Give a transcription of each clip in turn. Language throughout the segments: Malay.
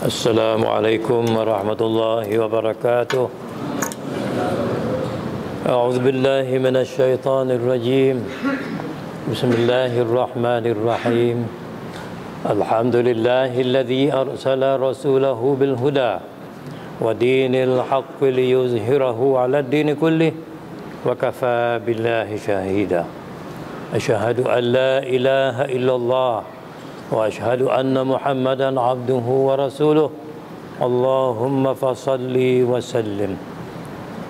Assalamualaikum warahmatullahi wabarakatuh. A'udzu billahi minasy syaithanir rajim. Bismillahirrahmanirrahim. Alhamdulillahilladzi arsala rasulahu bil huda wa dinil haqqi liyuzhirahu 'alad dini kullih wa kafaa billahi shahida. Asyhadu an la ilaha illallah wa asyhadu anna Muhammadan abduhu wa rasuluh. Allahumma fasalli wa sallim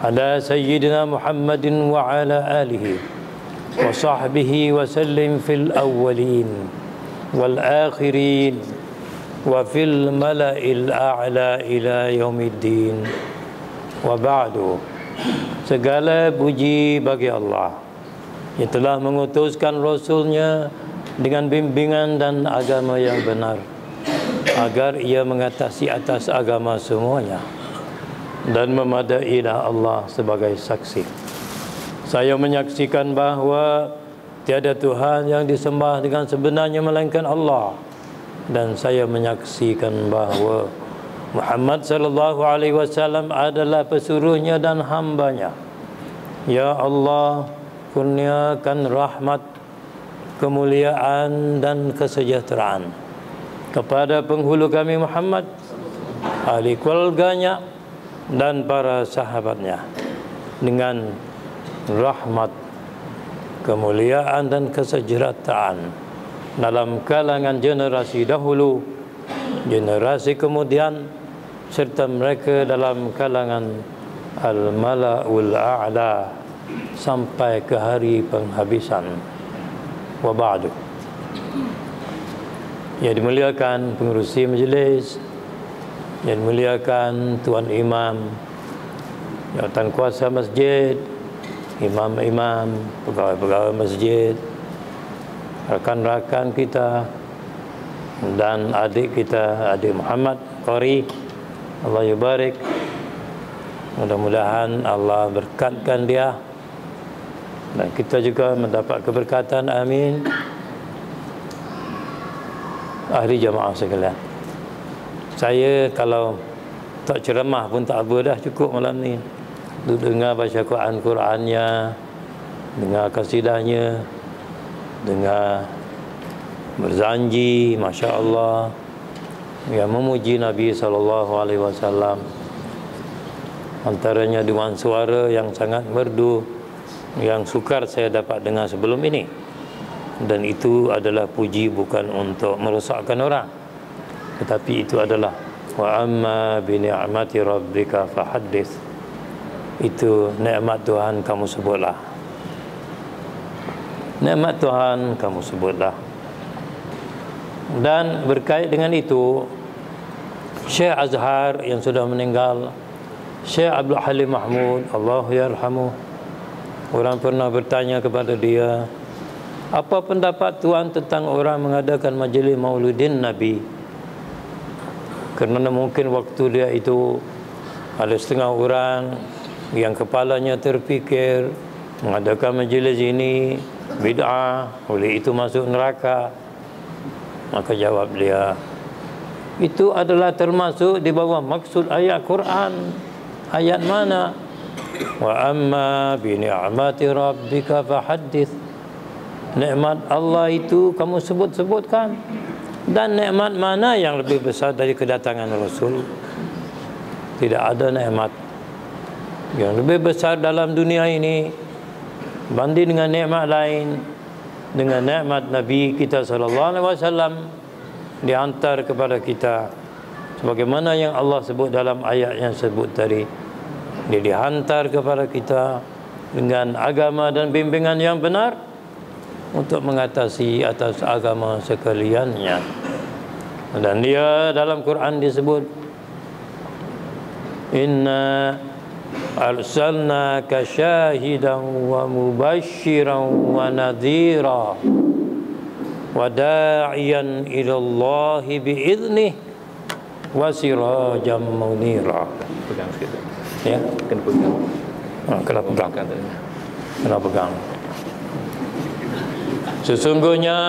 ala sayyidina Muhammadin wa ala alihi wa sahbihi wa sallim fil awwalin wal akhirin wa fil mala'il a'la ila yaumiddin. Wa ba'du. Segala puji bagi Allah yang telah mengutuskan Rasulnya dengan bimbingan dan agama yang benar, agar ia mengatasi atas agama semuanya, dan memadailah Allah sebagai saksi. Saya menyaksikan bahawa tiada Tuhan yang disembah dengan sebenarnya melainkan Allah, dan saya menyaksikan bahawa Muhammad sallallahu alaihi wasallam adalah pesuruhnya dan hambanya. Ya Allah, kurniakan rahmat, kemuliaan dan kesejahteraan kepada penghulu kami Muhammad, ahli keluarganya dan para sahabatnya, dengan rahmat, kemuliaan dan kesejahteraan dalam kalangan generasi dahulu, generasi kemudian, serta mereka dalam kalangan al-mala'ul a'la sampai ke hari penghabisan. Wa ba'du. Yang dimuliakan pengerusi majlis, yang dimuliakan Tuan Imam, jawatan kuasa masjid, imam-imam, pegawai-pegawai masjid, rakan-rakan kita dan adik kita, adik Muhammad Qari, Allah yubarik. Mudah-mudahan Allah berkatkan dia dan kita juga mendapat keberkatan, amin. Ahli jamaah sekalian, saya kalau tak ceramah pun tak apa dah, cukup malam ni. Duduk dengar baca Qurannya, dengar kasidahnya, dengar berzanji, Masya Allah, yang memuji Nabi SAW. Antaranya dengan suara yang sangat merdu, yang sukar saya dapat dengar sebelum ini. Dan itu adalah puji bukan untuk merosakkan orang, tetapi itu adalah wa amma bi ni'mati rabbika fahaddits. Itu nikmat Tuhan kamu sebutlah. Nikmat Tuhan kamu sebutlah. Dan berkait dengan itu, Syekh Azhar yang sudah meninggal, Syekh Abdul Halim Mahmud, Allah yarhamuh, orang pernah bertanya kepada dia, apa pendapat Tuan tentang orang mengadakan majlis maulidin Nabi? Kerana mungkin waktu dia itu ada setengah orang yang kepalanya terfikir mengadakan majlis ini bid'ah, oleh itu masuk neraka. Maka jawab dia, itu adalah termasuk di bawah maksud ayat Quran. Ayat mana? Wa amma bi ni'mati rabbika fahaddits. Nikmat Allah itu kamu sebut-sebutkan. Dan nikmat mana yang lebih besar dari kedatangan Rasul? Tidak ada nikmat yang lebih besar dalam dunia ini banding dengan nikmat lain, dengan nikmat Nabi kita sallallahu alaihi wasallam dihantar kepada kita, sebagaimana yang Allah sebut dalam ayat yang sebut tadi. Dia dihantar kepada kita dengan agama dan bimbingan yang benar untuk mengatasi atas agama sekaliannya. Dan dia dalam Quran disebut, inna arsalnaka syahidan wa mubasysyiran wa nadhira wa da'iyan ila Allah bi'idnih wa sirajan munira. Pegang sikit. Ya, kena pegang. Kena pegang. Kena pegang. Sesungguhnya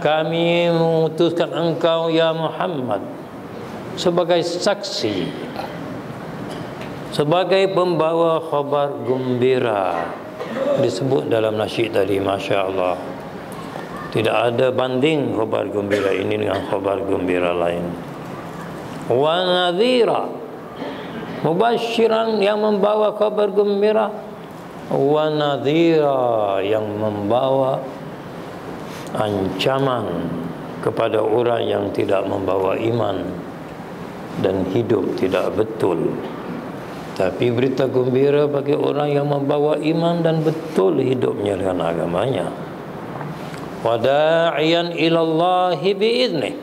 kami mengutuskan engkau ya Muhammad sebagai saksi, sebagai pembawa khabar gembira. Disebut dalam nasyid tadi, Masya Allah, tidak ada banding khabar gembira ini dengan khabar gembira lain. Wa nadhira, mubasyiran, yang membawa kabar gembira, wa nadhira, yang membawa ancaman kepada orang yang tidak membawa iman dan hidup tidak betul. Tapi berita gembira bagi orang yang membawa iman dan betul hidupnya dengan agamanya. Wa da'iyan ilallahi biiznih,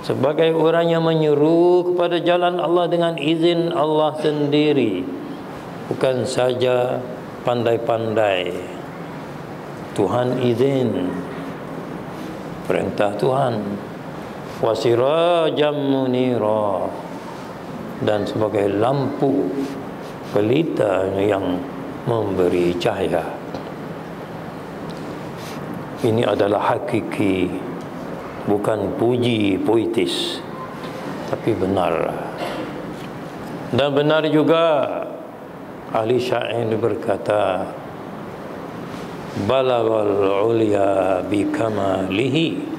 sebagai orang yang menyeru kepada jalan Allah dengan izin Allah sendiri, bukan saja pandai-pandai. Tuhan izin, perintah Tuhan. Wasirajam munira, dan sebagai lampu pelita yang memberi cahaya. Ini adalah hakiki, bukan puji puitis, tapi benar. Dan benar juga ahli syair berkata, balaghal ulya bi kamalihi,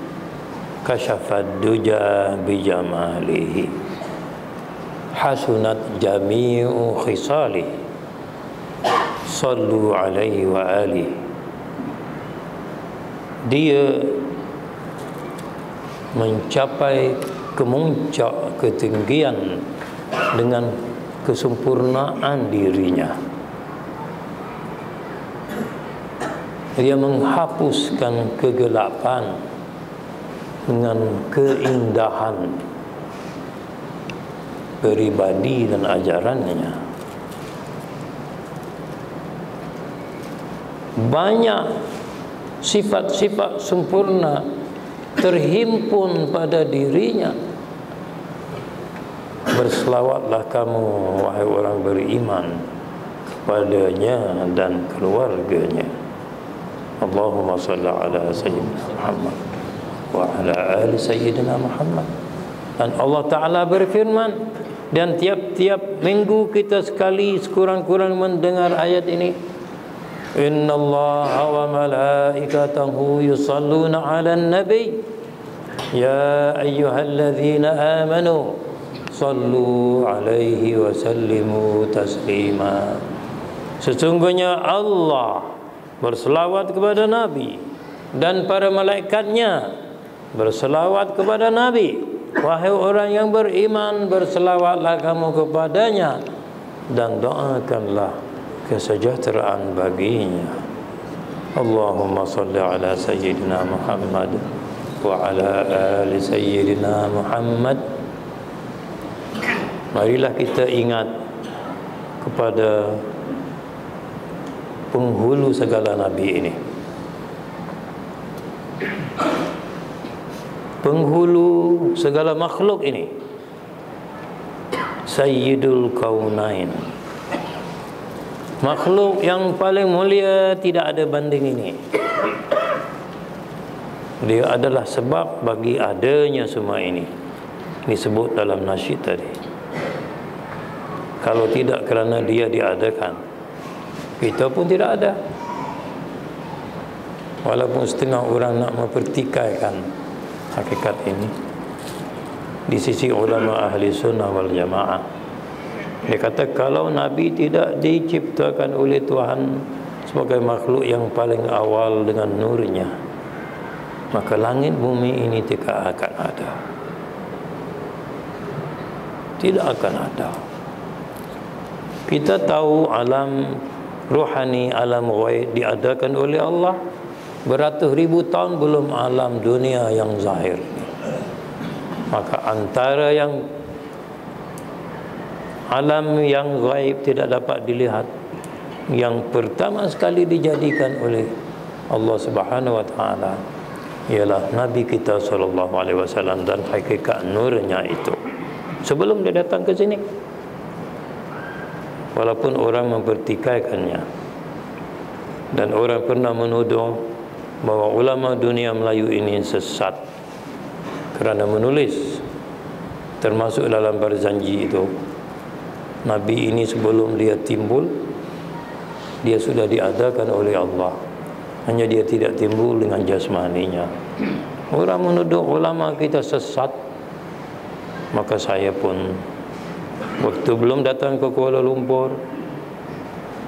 kasyafad duja bi jamalihi, hasunat jami'u khisali, sallu alaihi wa alihi. Dia mencapai kemuncak ketinggian dengan kesempurnaan dirinya. Dia menghapuskan kegelapan dengan keindahan peribadi dan ajarannya. Banyak sifat-sifat sempurna terhimpun pada dirinya. Berselawatlah kamu, wahai orang beriman, kepadanya dan keluarganya. Allahumma salli ala Sayyidina Muhammad wa ala ali Sayyidina Muhammad. Dan Allah Ta'ala berfirman, dan tiap-tiap minggu kita sekali sekurang-kurang mendengar ayat ini, Inna Allah wa malaikatahu yusalluna ala nabi ya ayyuhalladzina amanu sallu alaihi wa sallimu taslima. Sesungguhnya Allah berselawat kepada Nabi dan para malaikatnya berselawat kepada Nabi. Wahai orang yang beriman, berselawatlah kamu kepadanya dan doakanlah kesejahteraan baginya. Allahumma salli ala Sayyidina Muhammad wa ala ali Sayyidina Muhammad. Marilah kita ingat kepada penghulu segala Nabi ini, penghulu segala makhluk ini, Sayyidul Kaunain, makhluk yang paling mulia, tidak ada banding ini. Dia adalah sebab bagi adanya semua ini. Ini sebut dalam nasyid tadi. Kalau tidak kerana dia diadakan, kita pun tidak ada. Walaupun setengah orang nak mempertikaikan hakikat ini, di sisi ulama ahli sunnah wal jamaah, dia kata kalau Nabi tidak diciptakan oleh Tuhan sebagai makhluk yang paling awal dengan nurnya, maka langit bumi ini tidak akan ada. Tidak akan ada. Kita tahu alam rohani, alam ghaib diadakan oleh Allah beratus ribu tahun belum alam dunia yang zahir. Maka antara yang alam yang gaib tidak dapat dilihat, yang pertama sekali dijadikan oleh Allah Subhanahu wa taala ialah Nabi kita sallallahu alaihi wasallam dan hakikat nurnya itu sebelum dia datang ke sini. Walaupun orang mempertikaikannya dan orang pernah menuduh bahawa ulama dunia Melayu ini sesat kerana menulis Termasuk dalam berjanji itu, Nabi ini sebelum dia timbul, dia sudah diadakan oleh Allah. Hanya dia tidak timbul dengan jasmaninya. Orang menuduh ulama kita sesat. Maka saya pun waktu belum datang ke Kuala Lumpur,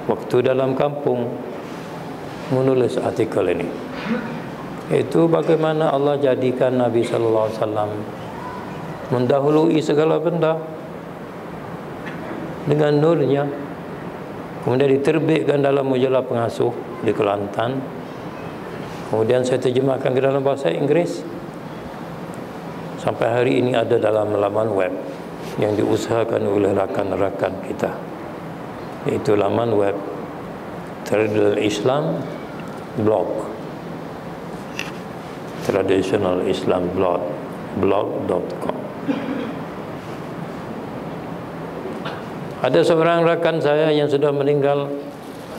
waktu dalam kampung, menulis artikel ini. Itu bagaimana Allah jadikan Nabi sallallahu alaihi wasallam mendahului segala benda dengan nurnya. Kemudian diterbitkan dalam majalah Pengasuh di Kelantan. Kemudian saya terjemahkan ke dalam bahasa Inggris. Sampai hari ini ada dalam laman web yang diusahakan oleh rakan-rakan kita. Itu laman web Traditional Islam Blog, Traditional Islam Blog, blog.com. Ada seorang rakan saya yang sudah meninggal,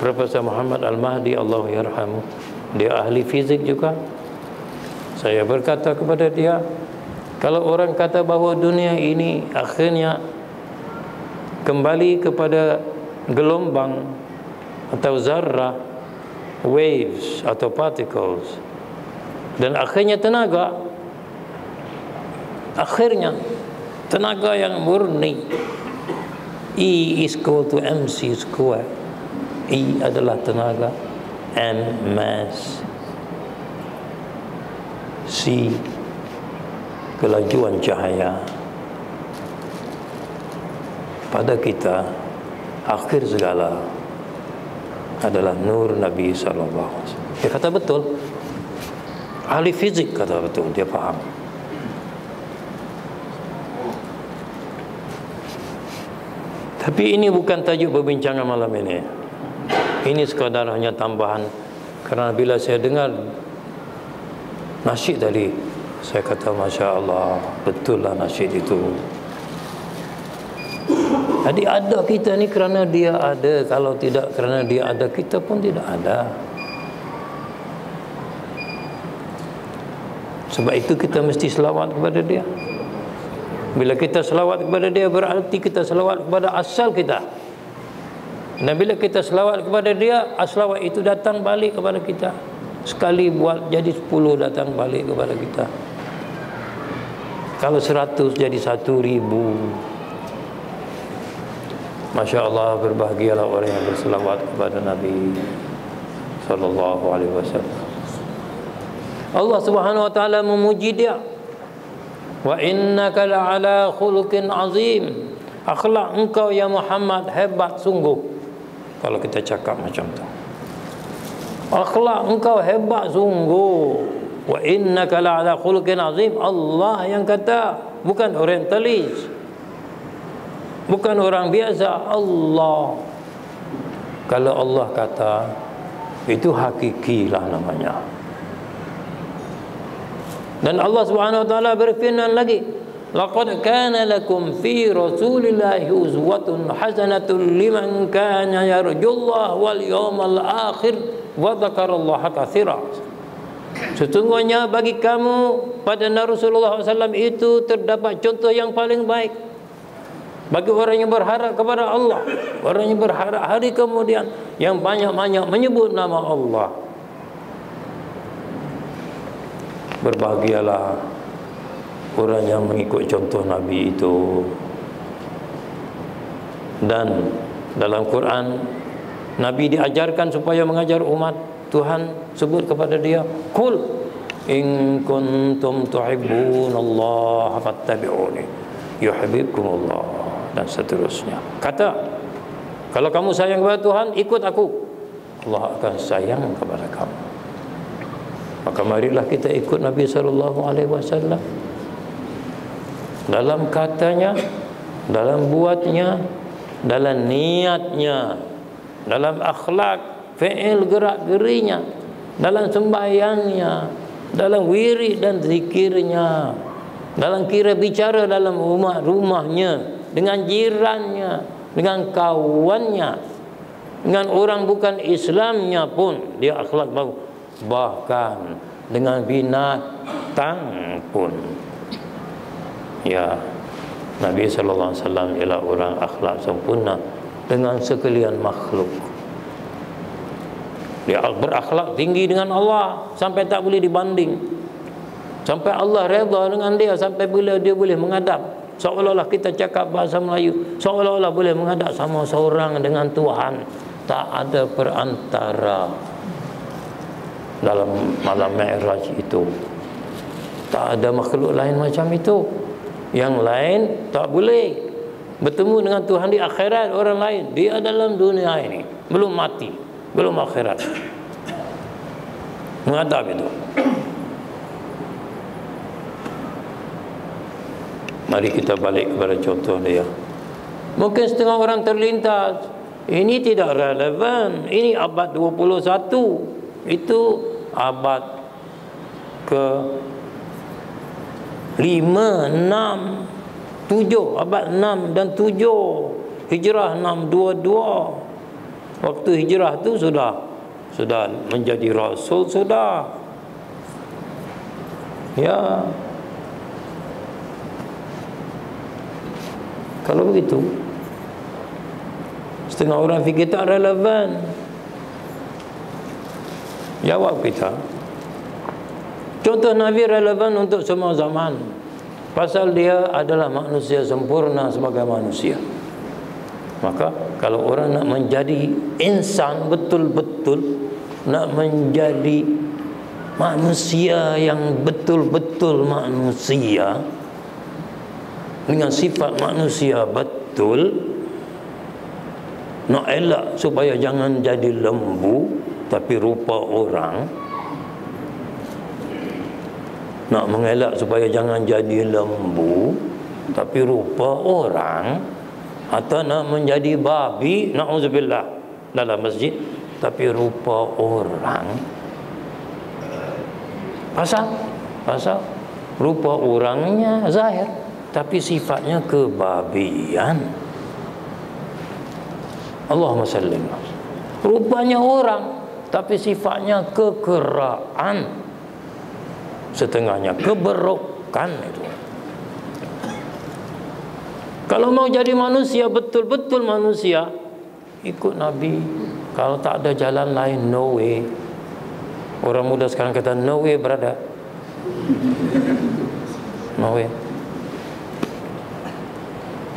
Profesor Muhammad Al-Mahdi, Allah yarhamu. Dia ahli fizik juga. Saya berkata kepada dia, kalau orang kata bahawa dunia ini akhirnya kembali kepada gelombang atau zarrah, waves atau particles, dan akhirnya tenaga yang murni, E is equal to mc square. E adalah tenaga, M mass, C kelajuan cahaya. Pada kita, akhir segala adalah nur Nabi sallallahu alaihi wasallam. Dia kata betul. Ahli fizik kata betul, dia faham. Tapi ini bukan tajuk perbincangan malam ini. Ini sekadar hanya tambahan. Kerana bila saya dengar nasyid tadi, saya kata Masya Allah, betul lah nasyid itu. Jadi ada kita ni kerana dia ada. Kalau tidak kerana dia ada, kita pun tidak ada. Sebab itu kita mesti selawat kepada dia. Bila kita selawat kepada dia, berarti kita selawat kepada asal kita. Dan bila kita selawat kepada dia, selawat itu datang balik kepada kita. Sekali buat jadi 10 datang balik kepada kita. Kalau 100 jadi 1,000. Masya Allah, berbahagialah orang yang berselawat kepada Nabi sallallahu alaihi wasallam. Allah Subhanahu wa taala memuji dia. Wa innaka la'ala khuluqin azim. Akhlak engkau ya Muhammad hebat sungguh. Kalau kita cakap macam tu, akhlak engkau hebat sungguh. Wa innaka la'ala khuluqin azim. Allah yang kata, bukan orientalis, bukan orang biasa. Allah. Kalau Allah kata, itu hakikilah namanya. Dan Allah Subhanahu wa taala berfirman lagi, laqad kana lakum fi rasulillahi uswatun hasanatun liman kana yarjullaha wal yawmal akhir wa dzakarallaha katsira. Sesungguhnya bagi kamu pada Rasulullah SAW itu terdapat contoh yang paling baik. Bagi orang yang berharap kepada Allah, orang yang berharap hari kemudian, yang banyak-banyak menyebut nama Allah. Berbahagialah orang yang mengikut contoh Nabi itu. Dan dalam Quran, Nabi diajarkan supaya mengajar umat. Tuhan sebut kepada dia, "Qul in kuntum tuhibbunallaha fattabi'uni yuhibbukumullah," dan seterusnya. Kata, kalau kamu sayang kepada Tuhan, ikut aku, Allah akan sayang kepada kamu. Maka marilah kita ikut Nabi sallallahu alaihi wasallam dalam katanya, dalam buatnya, dalam niatnya, dalam akhlak, fi'il gerak-gerinya, dalam sembahyangnya, dalam wirid dan zikirnya, dalam kira bicara dalam rumahnya, dengan jirannya, dengan kawannya, dengan orang bukan Islamnya pun dia akhlak bagus. Bahkan dengan binatang pun. Ya, Nabi sallallahu alaihi wasallam ialah orang akhlak sempurna dengan sekalian makhluk. Dia berakhlak tinggi dengan Allah sampai tak boleh dibanding. Sampai Allah redha dengan dia, sampai bila dia boleh menghadap, seolah-olah kita cakap bahasa Melayu, seolah-olah boleh menghadap sama seorang dengan Tuhan. Tak ada perantara dalam malam Mi'raj itu. Tak ada makhluk lain macam itu. Yang lain tak boleh bertemu dengan Tuhan di akhirat. Orang lain dia dalam dunia ini belum mati, belum akhirat, menghadap itu. Mari kita balik kepada contoh dia. Mungkin setengah orang terlintas, ini tidak relevan, ini abad 21, itu abad ke 5, 6, 7, abad 6 dan 7, hijrah 622. Waktu hijrah tu sudah menjadi rasul sudah. Ya. Kalau begitu, setengah orang fikir tak relevan. Jawab kita, contoh Nabi relevan untuk semua zaman, pasal dia adalah manusia sempurna sebagai manusia. Maka kalau orang nak menjadi insan betul-betul, nak menjadi manusia yang betul-betul manusia, dengan sifat manusia betul, nak elak supaya jangan jadi lembu tapi rupa orang, nak mengelak supaya jangan jadi lembu tapi rupa orang, atau nak menjadi babi, na'udzubillah, dalam masjid tapi rupa orang. Pasal rupa orangnya zahir tapi sifatnya kebabian. Allahumma salli. Rupanya orang tapi sifatnya kekeraan, setengahnya keberokan itu. Kalau mau jadi manusia betul-betul manusia, ikut Nabi. Kalau tak ada jalan lain, no way. Orang muda sekarang kata no way, brother. No way.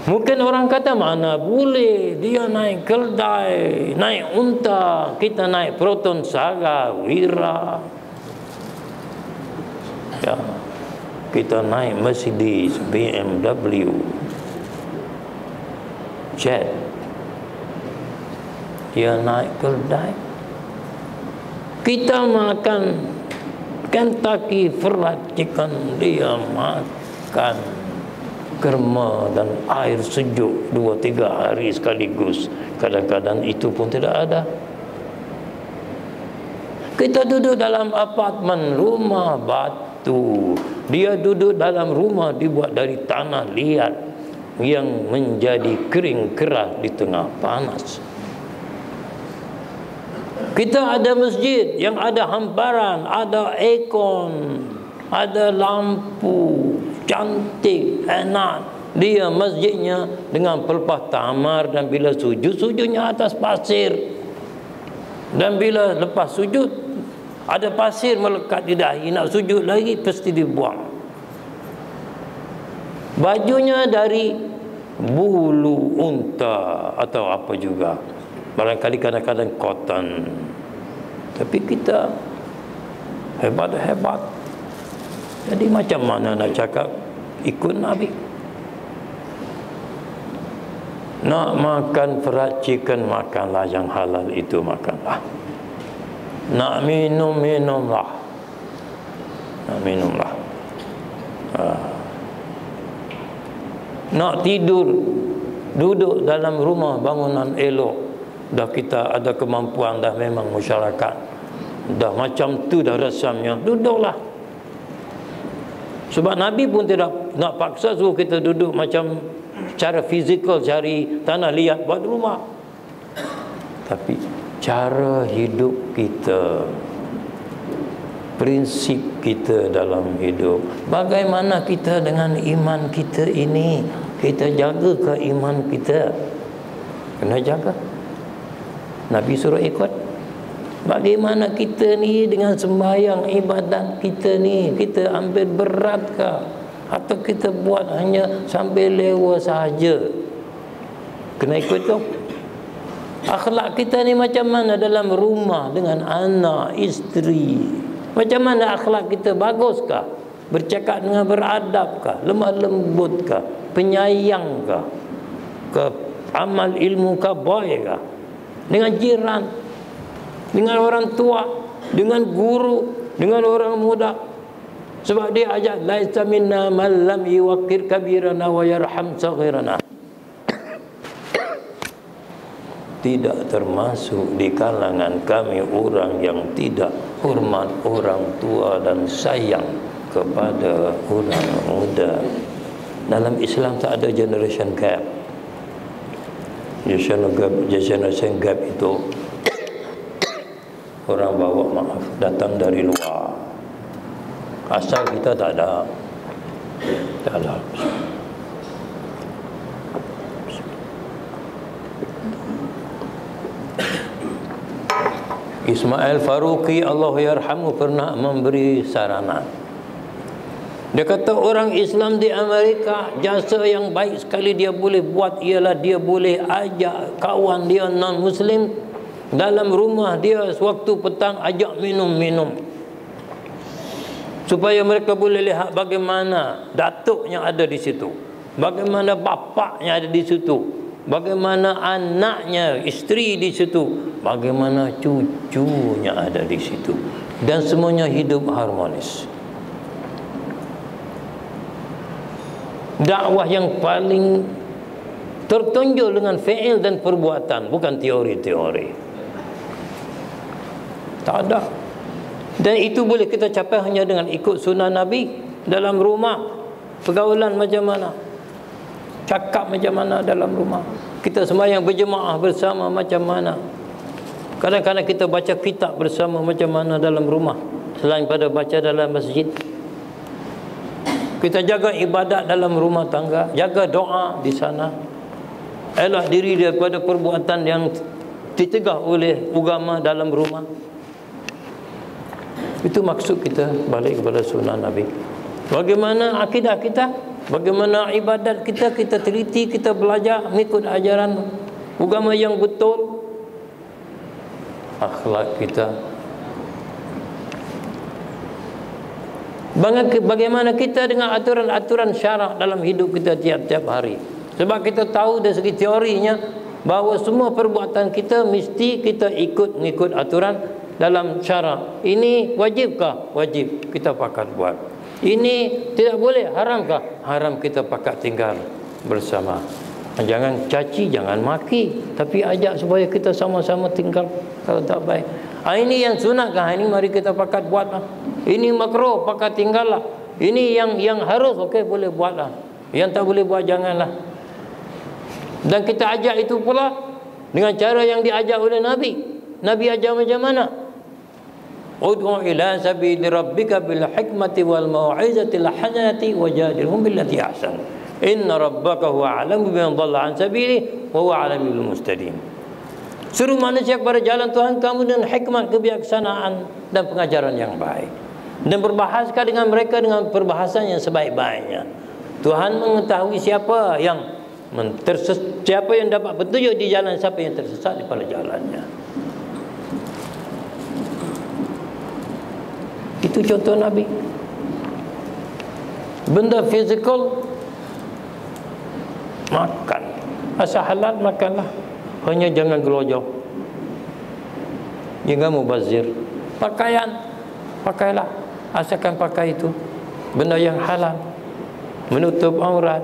Mungkin orang kata mana boleh, dia naik keldai, naik unta, kita naik Proton Saga, Wira, ya, kita naik Mercedes, BMW, jet, dia naik keldai. Kita makan Kentucky Fried Chicken, dia makan kurma dan air sejuk 2-3 hari sekaligus. Kadang-kadang itu pun tidak ada. Kita duduk dalam apartmen rumah batu, dia duduk dalam rumah dibuat dari tanah liat yang menjadi kering keras di tengah panas. Kita ada masjid yang ada hamparan, ada aircon, ada lampu, cantik, enak. Dia masjidnya dengan pelepah tamar, dan bila sujud, sujudnya atas pasir. Dan bila lepas sujud, ada pasir melekat di dahi, nak sujud lagi pasti dibuang. Bajunya dari bulu unta atau apa juga, barangkali kadang-kadang cotton. Tapi kita hebat-hebat. Jadi macam mana nak cakap ikut Nabi? Nak makan fried chicken, makanlah yang halal itu, makanlah. Nak minum, minumlah. Nak minumlah. Nak tidur, duduk dalam rumah bangunan elok, dah kita ada kemampuan, dah memang masyarakat, dah macam tu dah rasamnya, duduklah. Sebab Nabi pun tidak nak paksa suruh kita duduk macam cara fizikal, cari tanah liat buat rumah. Tapi cara hidup kita, prinsip kita dalam hidup, bagaimana kita dengan iman kita ini, Kita jaga ke iman kita. Kena jaga. Nabi suruh ikut. Bagaimana kita ni dengan sembahyang ibadat kita ni, kita ambil berat ke? Atau kita buat hanya sambil lewa sahaja? Kena ikut tu. Akhlak kita ni macam mana dalam rumah dengan anak, isteri? Macam mana akhlak kita? Baguskah? Bercakap dengan beradabkah? Lemah lembutkah? Penyayangkah? Amal ilmu kah baikah? Dengan jiran, dengan orang tua, dengan guru, dengan orang muda. Sebab dia ajak laisa minna man lam yuwaqqir kabirana wa yarham saghirana. Tidak termasuk di kalangan kami orang yang tidak hormat orang tua dan sayang kepada orang muda. Dalam Islam tak ada generation gap. Generation gap itu orang bawa maaf datang dari luar. Asal kita tak ada. Tak ada. Ismail Faruqi Allahyarhamu pernah memberi saranan. Dia kata orang Islam di Amerika, jasa yang baik sekali dia boleh buat ialah dia boleh ajak kawan dia non-Muslim dalam rumah dia sewaktu petang, ajak minum-minum, supaya mereka boleh lihat bagaimana datuknya ada di situ, bagaimana bapaknya ada di situ, bagaimana anaknya, isteri di situ, bagaimana cucunya ada di situ, dan semuanya hidup harmonis. Dakwah yang paling tertonjol dengan fi'il dan perbuatan, bukan teori-teori. Tak ada. Dan itu boleh kita capai hanya dengan ikut sunnah Nabi. Dalam rumah, pergaulan macam mana, cakap macam mana dalam rumah, kita sembahyang berjemaah bersama macam mana, kadang-kadang kita baca kitab bersama macam mana dalam rumah, selain pada baca dalam masjid. Kita jaga ibadat dalam rumah tangga, jaga doa di sana, elak diri daripada perbuatan yang ditegah oleh agama dalam rumah. Itu maksud kita balik kepada sunnah Nabi. Bagaimana akidah kita, bagaimana ibadat kita, kita teliti, kita belajar mengikut ajaran agama yang betul. Akhlak kita, bagaimana kita dengan aturan-aturan syarak dalam hidup kita tiap-tiap hari. Sebab kita tahu dari segi teorinya bahawa semua perbuatan kita mesti kita mengikut aturan dalam syarak. Ini wajibkah? Wajib, kita pakat buat. Ini tidak boleh, haramkah? Haram, kita pakat tinggal bersama. Jangan caci, jangan maki, tapi ajak supaya kita sama-sama tinggal. Kalau tak baik, ini yang sunatkah? Ini mari kita pakat buatlah. Ini makruh, pakat tinggallah. Ini yang harus, okey, boleh buatlah. Yang tak boleh buat, janganlah. Dan kita ajak itu pula dengan cara yang diajak oleh Nabi. Nabi ajar macam mana? Ud'u ila sabili rabbika bil hikmati wal mau'izatil hasanati wajadilhum billati ahsan. Inna rabbaka huwa a'lamu biman dhalla an sabili wa huwa a'lamu bil muhtadin. Suruh manusia kepada jalan Tuhan kamu dengan hikmat, kebijaksanaan dan pengajaran yang baik, dan berbahaskan dengan mereka dengan perbahasan yang sebaik-baiknya. Tuhan mengetahui siapa yang siapa yang dapat petunjuk di jalan, siapa yang tersesat di pada jalannya. Itu contoh Nabi. Benda fizikal, makan, asal halal makanlah, hanya jangan gelojok, jangan mubazir. Pakaian, pakailah, asalkan pakai itu benda yang halal, menutup aurat,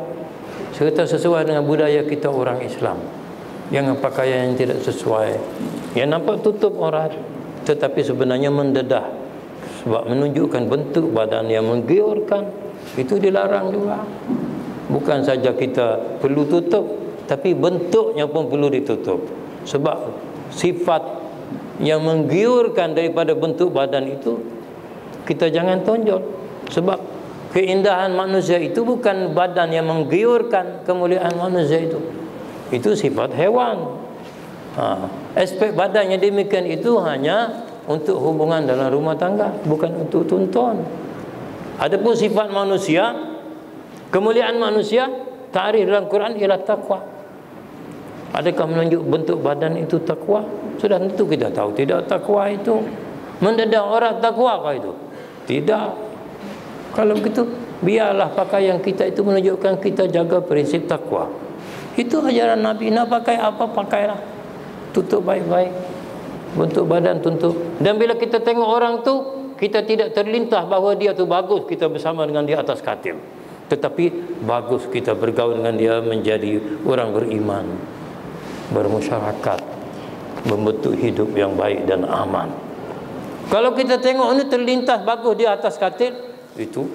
serta sesuai dengan budaya kita orang Islam. Jangan pakaian yang tidak sesuai, yang nampak tutup aurat tetapi sebenarnya mendedah, sebab menunjukkan bentuk badan yang menggiurkan. Itu dilarang juga. Bukan saja kita perlu tutup, tapi bentuknya pun perlu ditutup. Sebab sifat yang menggiurkan daripada bentuk badan itu kita jangan tonjol. Sebab Keindahan manusia itu bukan badan yang menggiurkan kemuliaan manusia itu. Itu sifat hewan. Aspek badan yang demikian itu hanya untuk hubungan dalam rumah tangga, bukan untuk tonton. Adapun sifat manusia, kemuliaan manusia, ta'rif dalam Quran ialah takwa. Adakah menunjuk bentuk badan itu takwa? Sudah tentu kita tahu tidak takwa itu. Mendadak orang takwa kah itu? Tidak. Kalau begitu, biarlah pakaian kita itu menunjukkan kita jaga prinsip takwa. Itu ajaran Nabi. Nak pakai apa, pakailah. Tutup baik-baik. Bentuk badan tutup. Dan bila kita tengok orang tu, kita tidak terlintas bahawa dia tu bagus kita bersama dengan dia atas katil. Tetapi bagus kita bergaul dengan dia menjadi orang beriman, bermasyarakat, membentuk hidup yang baik dan aman. Kalau kita tengok ini terlintas bagus dia atas katil, itu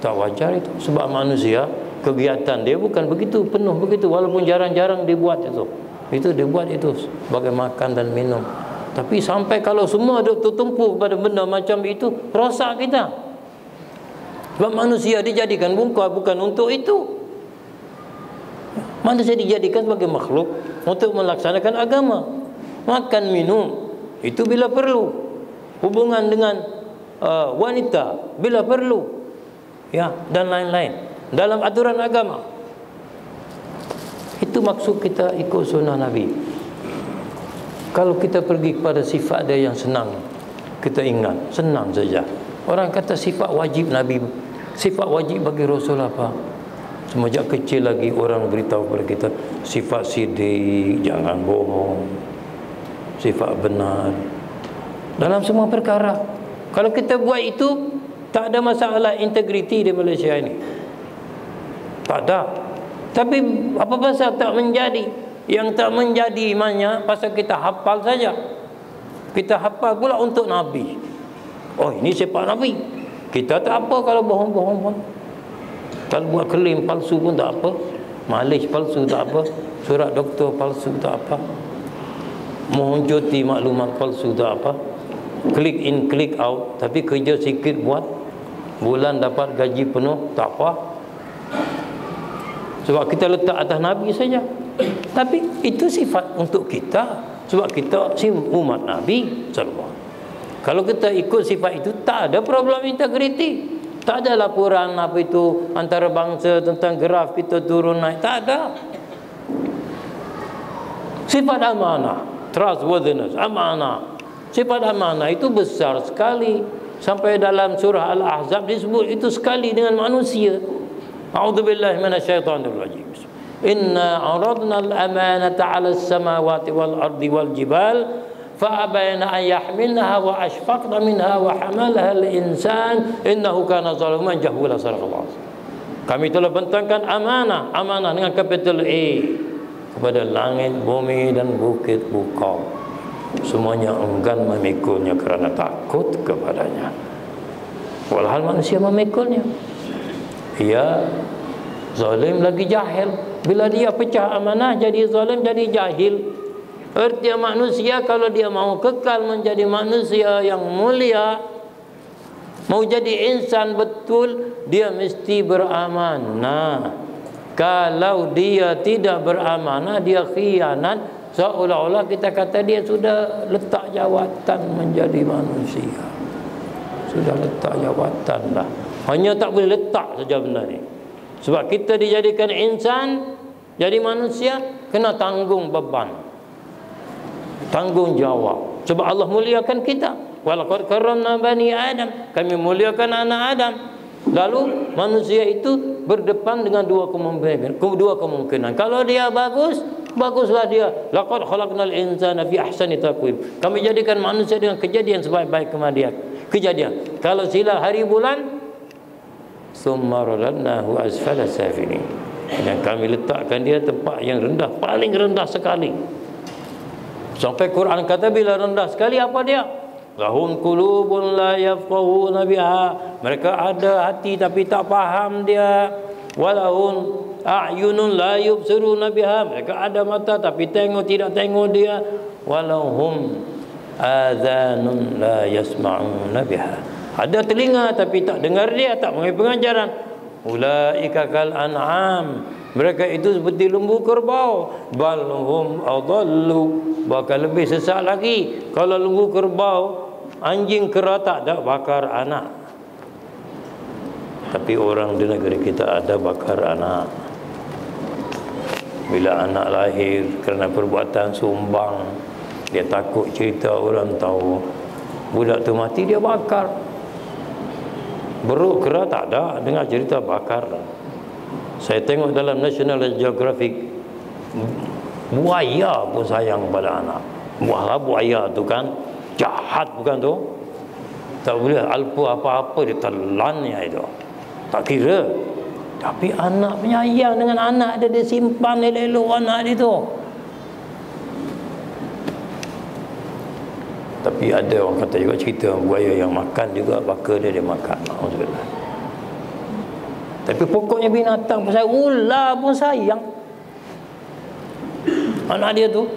tak wajar itu. Sebab manusia, kegiatan dia bukan begitu penuh begitu, walaupun jarang-jarang dibuat itu. Itu dibuat itu sebagai makan dan minum. Tapi sampai kalau semua tertumpu pada benda macam itu, rosak kita. Sebab manusia dijadikan bukan untuk itu. Manusia dijadikan sebagai makhluk untuk melaksanakan agama. Makan minum itu bila perlu. Hubungan dengan wanita bila perlu, ya, dan lain-lain dalam aturan agama. Itu maksud kita ikut sunnah Nabi. Kalau kita pergi kepada sifat dia yang senang, kita ingat senang saja. Orang kata sifat wajib Nabi, sifat wajib bagi Rasul apa? Semenjak kecil lagi orang beritahu kepada kita sifat sidik, jangan bohong, sifat benar dalam semua perkara. Kalau kita buat itu, tak ada masalah integriti di Malaysia ini. Tak ada. Tapi apa pasal tak menjadi? Yang tak menjadi imannya pasal kita hafal saja. Kita hafal pula untuk Nabi. Oh, ini sifat Nabi. Kita tak apa kalau bohong-bohong pun. Kalau buat klaim palsu pun tak apa. Malis palsu tak apa. Surat doktor palsu tak apa. Mohon cuti maklumat palsu tak apa. Click in, click out. Tapi kerja sikit buat, bulan dapat gaji penuh, tak apa. Sebab kita letak atas Nabi saja. Tapi itu sifat untuk kita. Sebab kita umat Nabi SAW. Kalau kita ikut sifat itu, tak ada problem integriti. Tak ada laporan apa itu antara bangsa tentang graf kita turun naik. Tak ada. Sifat amanah, trustworthiness, amanah. Sifat amanah itu besar sekali. Sampai dalam surah Al-Ahzab disebut itu sekali dengan manusia. A'udzubillahi minasyaitonirrajim. Inna 'aradna al-amanata 'ala as-samawati wal-ardi wal-jibal fa'abayna an yahmilnaha wa ashfaqna minha wa hamalaha al-insan innahu kana zaluman jahula. Kami telah bentangkan amanah, amanah dengan kapital A, kepada langit, bumi dan bukit bukau. Semuanya enggan memikulnya kerana takut kepadanya. Walhal manusia memikulnya. Ia zalim lagi jahil. Bila dia pecah amanah jadi zalim, jadi jahil. Erti manusia kalau dia mau kekal menjadi manusia yang mulia, mau jadi insan betul, dia mesti beramanah. Kalau dia tidak beramanah, dia khianat, seolah-olah kita kata dia sudah letak jawatan menjadi manusia. Sudah letak jawatan lah. Hanya tak boleh letak saja benda ni. Sebab kita dijadikan insan, jadi manusia, kena tanggung beban, tanggung jawab. Sebab Allah muliakan kita. Walaqad karramna bani Adam. Kami muliakan anak Adam. Lalu manusia itu berdepan dengan dua kemungkinan. Kalau dia bagus, baguslah dia. Laqad khalaqnal insana fi ahsani taqwim. Kami jadikan manusia dengan kejadian sebaik-baik kejadian. Kalau silap hari bulan, summa radadnahu asfala safilin. Dan kami letakkan dia tempat yang rendah, paling rendah sekali. Sampai Quran kata bila rendah sekali apa dia? Lahum qulubun la yafqahuna biha. Mereka ada hati tapi tak faham dia. Walahum a'yunun la yubsiruna biha. Mereka ada mata tapi tidak tengok dia. Walahum adhanun la yasma'una biha. Ada telinga tapi tak dengar dia, tak mengerti pengajaran. Ulaika kal an'am, mereka itu seperti lembu kerbau. Bal hum adallu, bahkan lebih sesat lagi. Kalau lembu kerbau, anjing kera tak ada bakar anak. Tapi orang di negeri kita ada bakar anak. Bila anak lahir kerana perbuatan sumbang, dia takut cerita orang tahu, budak tu mati dia bakar. Beruk kera tak ada, dengar cerita bakar. Saya tengok dalam National Geographic, buaya pun sayang pada anak. Buaya tu kan jahat, bukan tu? Tak boleh alpa apa-apa, dia telannya itu. Tak kira. Tapi anak penyayang dengan anak dia, dia simpan elok-elok anak dia tu. Tapi ada orang kata juga cerita buaya yang makan juga baka dia makan. Alhamdulillah. Tapi pokoknya binatang pun sayang, ular pun sayang anak dia tu.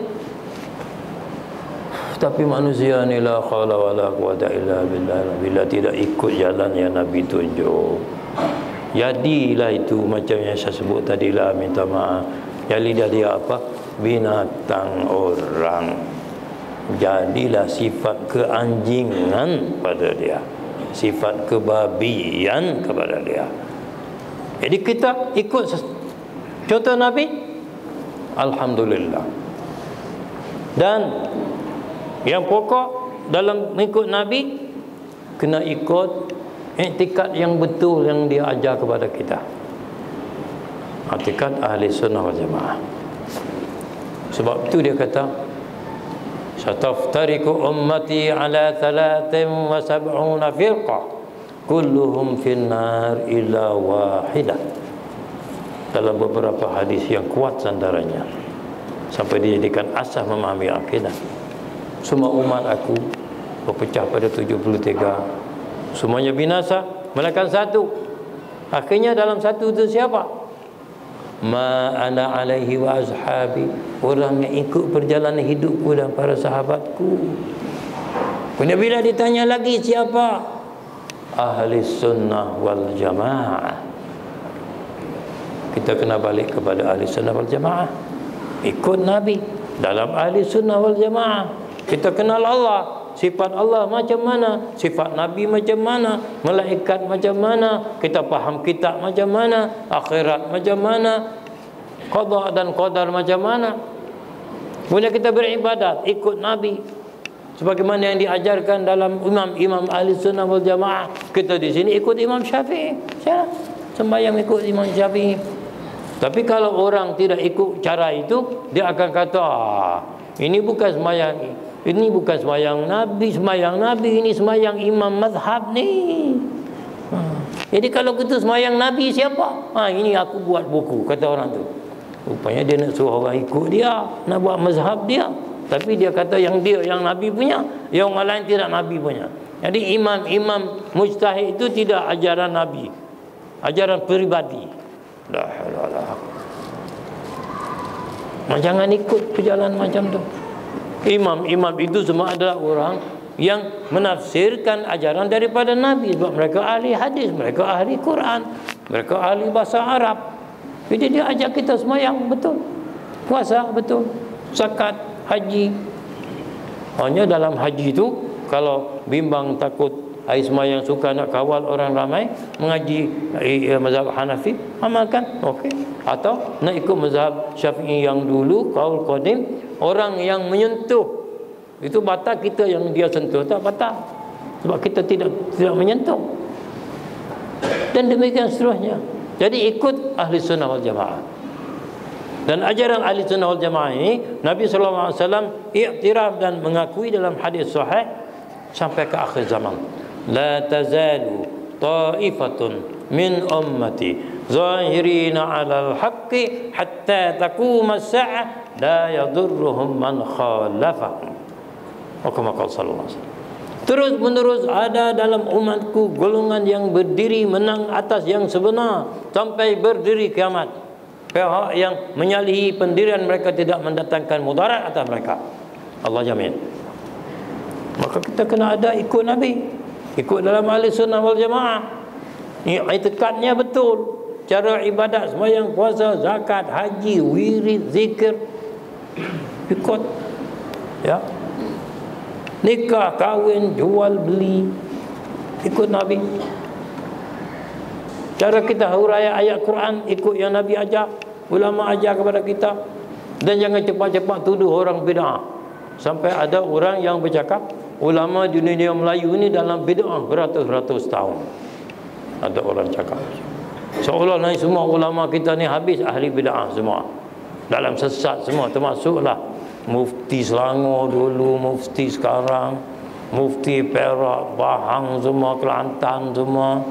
Tapi manusia ni la khala wala quwata illa billah. Bila tidak ikut jalan yang Nabi tunjuk, jadilah itu macam yang saya sebut tadi lah, minta maaf. Jadilah dia apa? Binatang orang. Jadilah sifat keanjingan pada dia, sifat kebabian kepada dia. Jadi kita ikut contoh Nabi, alhamdulillah. Dan yang pokok dalam mengikut Nabi, kena ikut iktikad yang betul yang dia ajar kepada kita, iktikad ahli sunnah wal jamaah. Sebab itu dia kata, sataftariku ummati ala 73 firqah kulluhum finnar illa wahidah. Dalam beberapa hadis yang kuat sandarannya, sampai dijadikan asas memahami akidah. Semua umat aku berpecah pada 73, semuanya binasa melainkan satu. Akhirnya dalam satu itu siapa? Ma ana alaihi wa ashabi, orang yang ikut perjalanan hidupku dan para sahabatku. Kemudian bila ditanya lagi siapa? Ahli sunnah wal jamaah. Kita kena balik kepada ahli sunnah wal jamaah, ikut Nabi dalam ahli sunnah wal jamaah. Kita kenal Allah, sifat Allah macam mana, sifat Nabi macam mana, malaikat macam mana, kita faham kitab macam mana, akhirat macam mana, qada dan qadar macam mana. Kemudian kita beribadat ikut Nabi sebagaimana yang diajarkan dalam imam ahli sunnah wal jamaah. Kita di sini ikut Imam Syafi'i, sembahyang ikut Imam Syafi'i. Tapi kalau orang tidak ikut cara itu, dia akan kata, ini bukan sembahyang, ini bukan sembahyang Nabi, ini sembahyang imam mazhab ni. Jadi kalau kita sembahyang Nabi siapa? Ini aku buat buku, kata orang tu. Rupanya dia nak suruh orang ikut dia, nak buat mazhab dia. Tapi dia kata yang Nabi punya, yang orang lain tidak Nabi punya. Jadi imam-imam mujtahid itu tidak ajaran Nabi, ajaran peribadi. Jangan ikut perjalanan macam tu. Imam-imam itu semua adalah orang yang menafsirkan ajaran daripada Nabi, sebab mereka ahli hadis, mereka ahli Quran, mereka ahli bahasa Arab. Jadi dia ajak kita sembahyang betul, puasa betul, zakat, haji. Hanya dalam haji itu, kalau bimbang takut sembahyang suka nak kawal orang ramai, mengaji mazhab Hanafi, amalkan, okey. Atau nak ikut mazhab Syafi'i yang dulu, qaul qadim, orang yang menyentuh itu batal, kita yang dia sentuh tak batal, sebab kita tidak menyentuh. Dan demikian seterusnya. Jadi ikut ahli sunnah wal jamaah. Dan ajaran ahli sunnah wal jamaah ini Nabi SAW iktiraf dan mengakui dalam hadis sahih sampai ke akhir zaman. La tazalu ta'ifatun min ummati zahirina 'alal haqqi hatta taquma as-sa'ah la yadurruhum man khalafahum. Kama qala sallallahu alaihi wasallam. Terus menerus ada dalam umatku golongan yang berdiri menang atas yang sebenar sampai berdiri kiamat. Pihak yang menyalahi pendirian mereka tidak mendatangkan mudarat atas mereka. Allah jamin. Maka kita kena ada ikut Nabi. ikut dalam ahli sunnah wal jamaah. I'tikadnya betul, cara ibadat, sembahyang, puasa, zakat, haji, wirid, zikir, ikut, ya. Nikah, kahwin, jual beli, ikut Nabi. Cara kita huraian ayat Quran, ikut yang Nabi ajar, ulama ajar kepada kita. Dan jangan cepat-cepat tuduh orang bid'ah. Sampai ada orang yang bercakap, ulama di dunia Melayu ini dalam bid'ah beratus-ratus tahun. Ada orang cakap seolah-olah semua ulama kita ni habis ahli bid'ah semua, dalam sesat semua, termasuklah mufti Selangor dulu, mufti sekarang, mufti Perak, Bahang semua, Kelantan semua,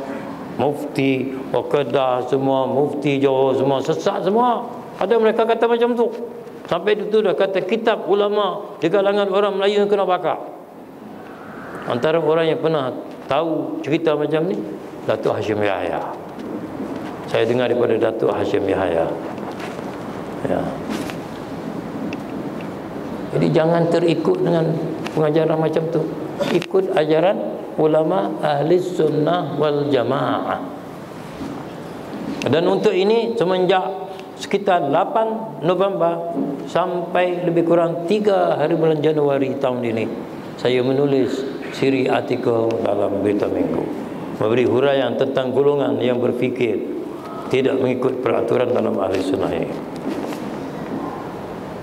mufti Kedah semua, mufti Johor semua, sesat semua. Ada mereka kata macam tu. Sampai itu dah kata kitab ulama di kalangan orang Melayu yang kena bakar. Antara orang yang pernah tahu cerita macam ni, Datuk Hashim Yahya. Saya dengar daripada Datuk Hashim Yahya. Ya. Jadi jangan terikut dengan pengajaran macam tu. Ikut ajaran ulama ahli sunnah wal jamaah. Dan untuk ini semenjak sekitar 8 November sampai lebih kurang 3 hari bulan Januari tahun ini, saya menulis siri artikel dalam Berita Minggu, memberi huraian tentang golongan yang berfikir tidak mengikut peraturan dalam ahli sunnah ini.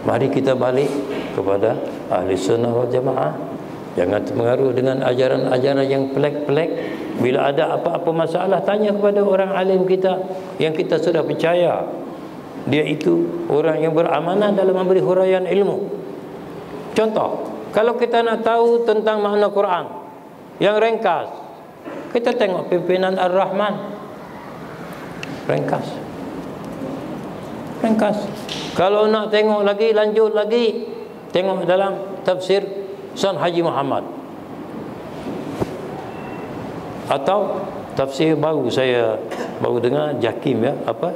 Mari kita balik kepada ahli sunnah wal jamaah. Jangan terpengaruh dengan ajaran-ajaran yang pelik-pelik. Bila ada apa-apa masalah, tanya kepada orang alim kita yang kita sudah percaya dia itu orang yang beramanah dalam memberi huraian ilmu. Contoh, kalau kita nak tahu tentang makna Quran yang ringkas, kita tengok pimpinan Ar-Rahman, ringkas. Kalau nak tengok lagi, lanjut lagi, tengok dalam tafsir San Haji Muhammad, atau tafsir baru saya baru dengar Jakim, ya, apa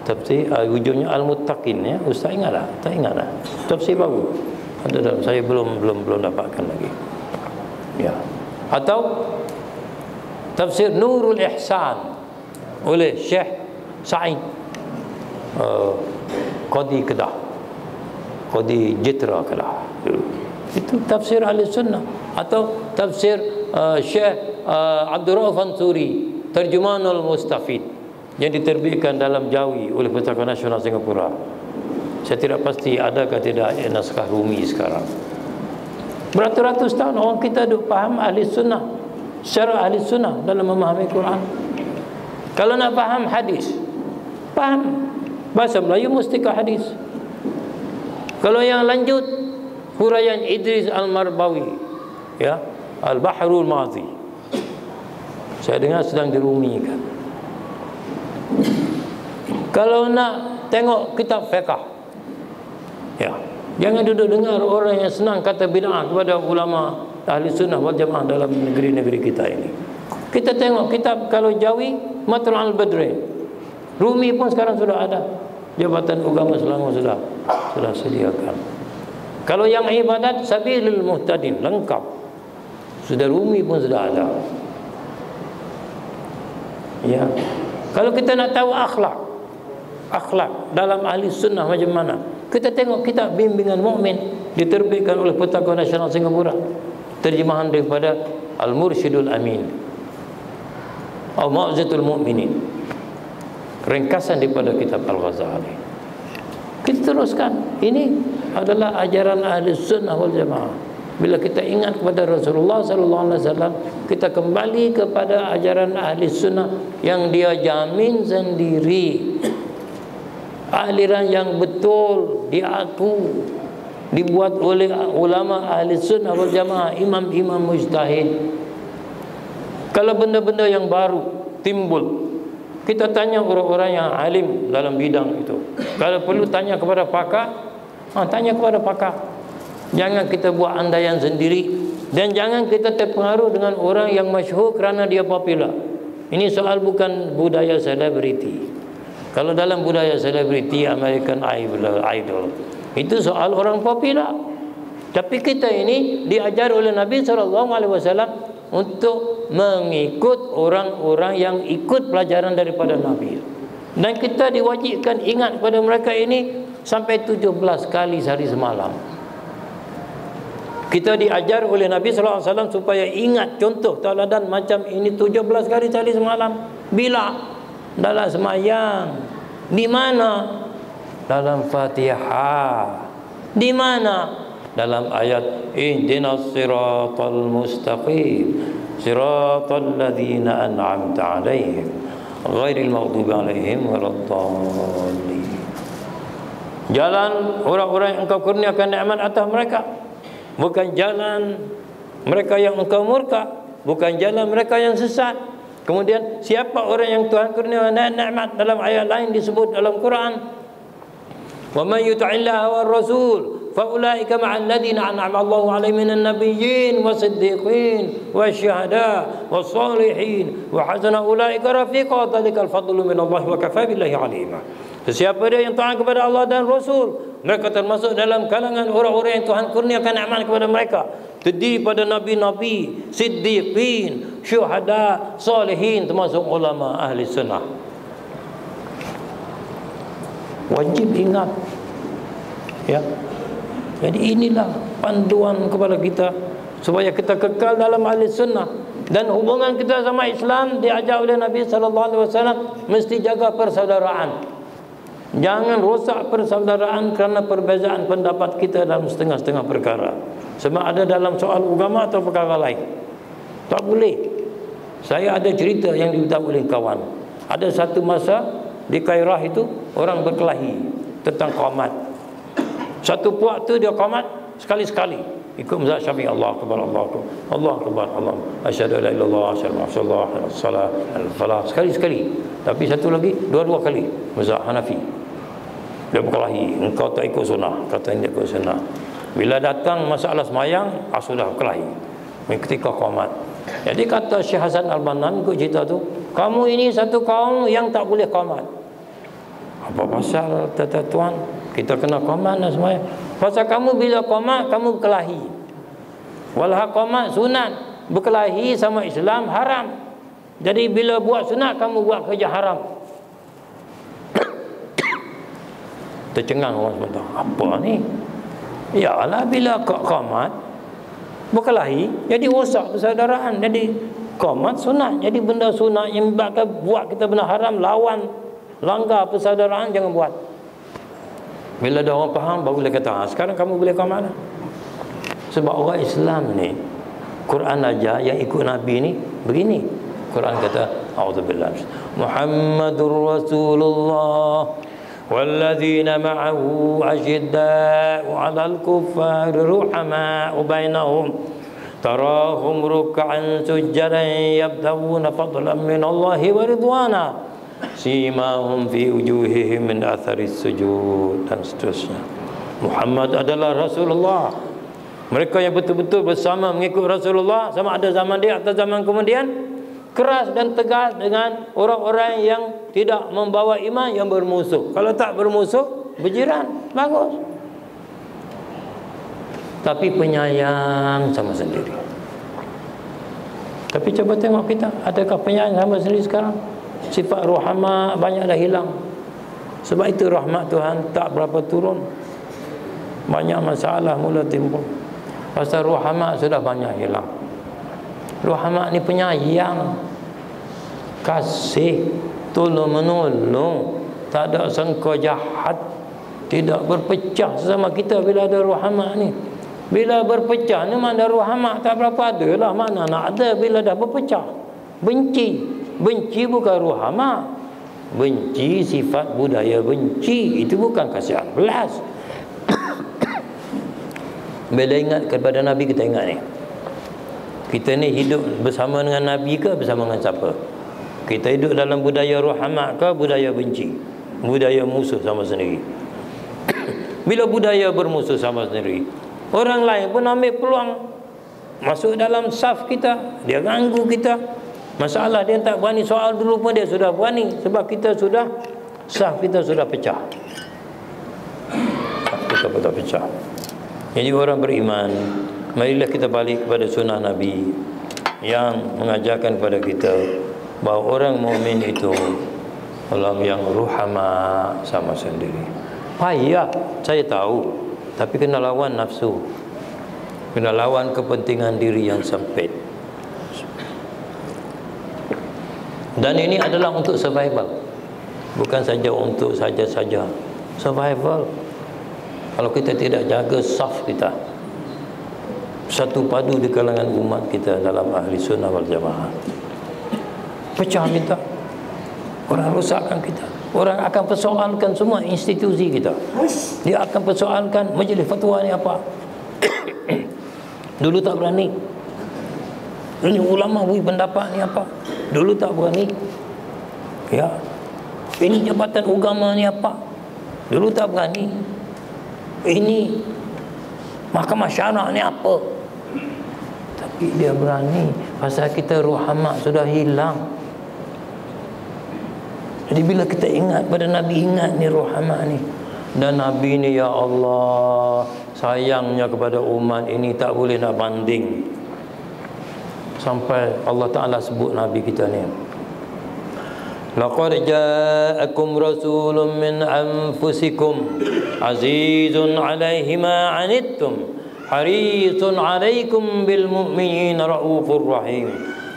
tafsir ujungnya Al-Muttaqin, ya. Ustaz ingat tak? Tak ingat tak? Tafsir baru ada dalam, saya belum dapatkan lagi, ya. Atau tafsir Nurul Ihsan oleh Syekh Sa'id Qadi Kedah, Qadi Jitra Kedah. Itu tafsir ahli sunnah. Atau tafsir Syekh Abdul Rauf Ansuri, Terjemahanul Mustafid, yang diterbitkan dalam Jawi oleh Pustaka Nasional Singapura. Saya tidak pasti adakah tidak naskah Rumi sekarang. Beratus-ratus tahun orang kita duk faham ahli sunnah, secara ahli sunnah dalam memahami Quran. Kalau nak faham hadis, faham bahasa Melayu mustika hadis. Kalau yang lanjut huraian Idris Al-Marbawi, ya, Al-Bahrul Madhi, saya dengar sedang dirumikan. Kalau nak tengok kitab fiqh, ya, jangan duduk dengar orang yang senang kata bid'ah kepada ulama ahli sunnah wal jamaah dalam negeri-negeri kita ini. Kita tengok kitab, kalau Jawi Matul Al-Badri, Rumi pun sekarang sudah ada, Jabatan Agama Selangor sudah sediakan. Kalau yang ibadat Sabilul Muhtadin, lengkap, sudah Rumi pun sudah ada, ya. Kalau kita nak tahu akhlak dalam ahli sunnah macam mana, kita tengok kitab Bimbingan Mukmin, diterbitkan oleh Pustaka Nasional Singapura, terjemahan daripada Al-Mursyidul Amin atau Mau'izatul Mukminin, ringkasan daripada kitab Al-Ghazali. Kita teruskan. Ini adalah ajaran ahli sunnah wal jamaah. Bila kita ingat kepada Rasulullah sallallahu alaihi wasallam, kita kembali kepada ajaran ahli sunnah yang dia jamin sendiri, aliran yang betul diaku, dibuat oleh ulama ahli sunnah wal jamaah, imam-imam mujtahid. Kalau benda-benda yang baru timbul, kita tanya orang-orang yang alim dalam bidang itu. Kalau perlu tanya kepada pakar, tanya kepada pakar. Jangan kita buat andaian sendiri, dan jangan kita terpengaruh dengan orang yang masyhur kerana dia popular. Ini soal bukan budaya selebriti. Kalau dalam budaya selebriti, American Idol, itu soal orang popular. Tapi kita ini diajar oleh Nabi SAW untuk mengikut orang-orang yang ikut pelajaran daripada Nabi. Dan kita diwajibkan ingat kepada mereka ini sampai 17 kali sehari semalam. Kita diajar oleh Nabi SAW supaya ingat contoh tauladan macam ini 17 kali sehari semalam. Bila? Dalam semayang. Di mana? Dalam Fatihah. Di mana? Dalam ayat ihdinas siratal mustaqim siratal ladzina an'amta 'alaihim ghairil maghdubi 'alaihim waladdallin. Jalan orang-orang yang engkau kurniakan nikmat atas mereka, bukan jalan mereka yang engkau murka, bukan jalan mereka yang sesat. Kemudian siapa orang yang Tuhan kurniakan nikmat? Dalam ayat lain disebut dalam Quran, wa man yuti'illaha war rasul فَأُولَٰئِكَ مَعَ الَّذِينَ أَنْعَمَ اللَّهُ عَلَيْهِم مِّنَ النَّبِيِّينَ وَالصِّدِّيقِينَ وَالشُّهَدَاءِ وَالصَّالِحِينَ وَحَسُنَ أُولَٰئِكَ رَفِيقًا ذَلِكَ الْفَضْلُ مِنَ اللَّهِ وَكَفَىٰ بِاللَّهِ عَلِيمًا. Sesiapa dia yang taat kepada Allah dan Rasul, mereka termasuk dalam kalangan orang-orang yang Tuhan kurniakan nikmat kepada mereka, terdiri pada nabi-nabi, siddiqin, syuhada, salihin, termasuk ulama ahli sunnah. Wajib ingat, ya. Jadi inilah panduan kepada kita supaya kita kekal dalam ahli sunnah. Dan hubungan kita sama Islam diajar oleh Nabi SAW, mesti jaga persaudaraan. Jangan rosak persaudaraan kerana perbezaan pendapat kita dalam setengah-setengah perkara. Sebab ada dalam soal agama atau perkara lain. Tak boleh. Saya ada cerita yang diberitahu oleh kawan. Ada satu masa di Kairah itu orang berkelahi tentang qamat. Satu puak tu dia qamat sekali-sekali ikut mazhab Syafi'i. Allah akbar, Allah akbar, Allah akbar, Allah asyhadu an la ilaha illallah, asyhadu anna Rasulullah, salat al-falah, sekali-sekali. Tapi satu lagi dua-dua kali mazhab Hanafi. Dia berkelahi, engkau tak ikut sunnah, kata dia ikut sunnah. Bila datang masalah semayang, sudah berkelahi ketika qamat. Jadi kata Syekh Hasan Al-Banna ikut cerita tu, kamu ini satu kaum yang tak boleh qamat. Apa pasal kata tuan? Kita kena qamat dan semayang. Pasal kamu bila qamat, kamu berkelahi. Walah qamat sunat, berkelahi sama Islam haram. Jadi bila buat sunat, kamu buat kerja haram. Tercengang orang sebentar. Apa ni? Yalah bila qamat berkelahi, jadi rosak persaudaraan. Jadi qamat sunat, jadi benda sunat yang buat kita benda haram, lawan, langgar persaudaraan, jangan buat. Bila ada orang faham, baru boleh kata, sekarang kamu boleh qamat lah. Sebab orang Islam ni, Quran aja yang ikut Nabi ni begini. Quran kata, a'udzubillah, Muhammadur Rasulullah walladzina ma'ahu asyidda'u 'alal kuffari ruhama'u bainahum tarahum ruk'an sujjadan yabtaguna fadlan min Allahi wa ridwana simahum fi wujuhihim min atharis sujud, dan seterusnya. Muhammad adalah Rasulullah. Mereka yang betul-betul bersama mengikut Rasulullah, sama ada zaman dia atau zaman kemudian, keras dan tegas dengan orang-orang yang tidak membawa iman, yang bermusuh. Kalau tak bermusuh, berjiran, bagus. Tapi penyayang sama sendiri. Tapi coba tengok kita, adakah penyayang sama sendiri sekarang? Sifat rahmat banyak dah hilang. Sebab itu rahmat Tuhan tak berapa turun. Banyak masalah mula timbul. Pasal rahmat sudah banyak hilang. Rahmat ni penyayang, kasih, tolong menolong, tak ada sangka jahat, tidak berpecah sesama kita bila ada rahmat ni. Bila berpecah ni mana rahmat tak berapa ada lah, mana nak ada bila dah berpecah. Benci. Benci bukan rahmat. Benci sifat budaya benci, itu bukan kasihan belas. Bila ingat kepada Nabi, kita ingat ni, kita ni hidup bersama dengan Nabi ke bersama dengan siapa? Kita hidup dalam budaya rahmat ke budaya benci, budaya musuh sama sendiri? Bila budaya bermusuh sama sendiri, orang lain pun ambil peluang masuk dalam saf kita, dia ganggu kita. Masalah dia tak berani soal dulu pun dia sudah berani, sebab kita sudah, saf kita sudah pecah. Kita sudah pecah. Jadi orang beriman, marilah kita balik kepada sunnah Nabi. yang mengajarkan kepada kita bahawa orang mukmin itu orang yang ruhama sama sendiri. Payah, saya tahu, tapi kena lawan nafsu, kena lawan kepentingan diri yang sempit. Dan ini adalah untuk survival, bukan saja untuk saja-saja survival. Kalau kita tidak jaga saf kita, satu padu di kalangan umat kita dalam ahli sunnah wal jamaah, pecah kita, orang rosakkan kita. Orang akan persoalkan semua institusi kita. Dia akan persoalkan majlis fatwa ni apa. Dulu tak berani. Ini ulama beri pendapat ni apa. Dulu tak berani. Ya. Ini jabatan agama ni apa. Dulu tak berani. Ini mahkamah syarak ni apa. Tapi dia berani. Pasal kita ruhamak sudah hilang. Jadi bila kita ingat pada Nabi, ingat ni ruhamak ni. Dan Nabi ni, ya Allah, sayangnya kepada umat ini tak boleh nak banding. Sampai Allah Ta'ala sebut Nabi kita ni, laqad ja'akum rasulun min anfusikum azizun alaihi ma anittum harisun alaikum bil mu'minina raufur rahim.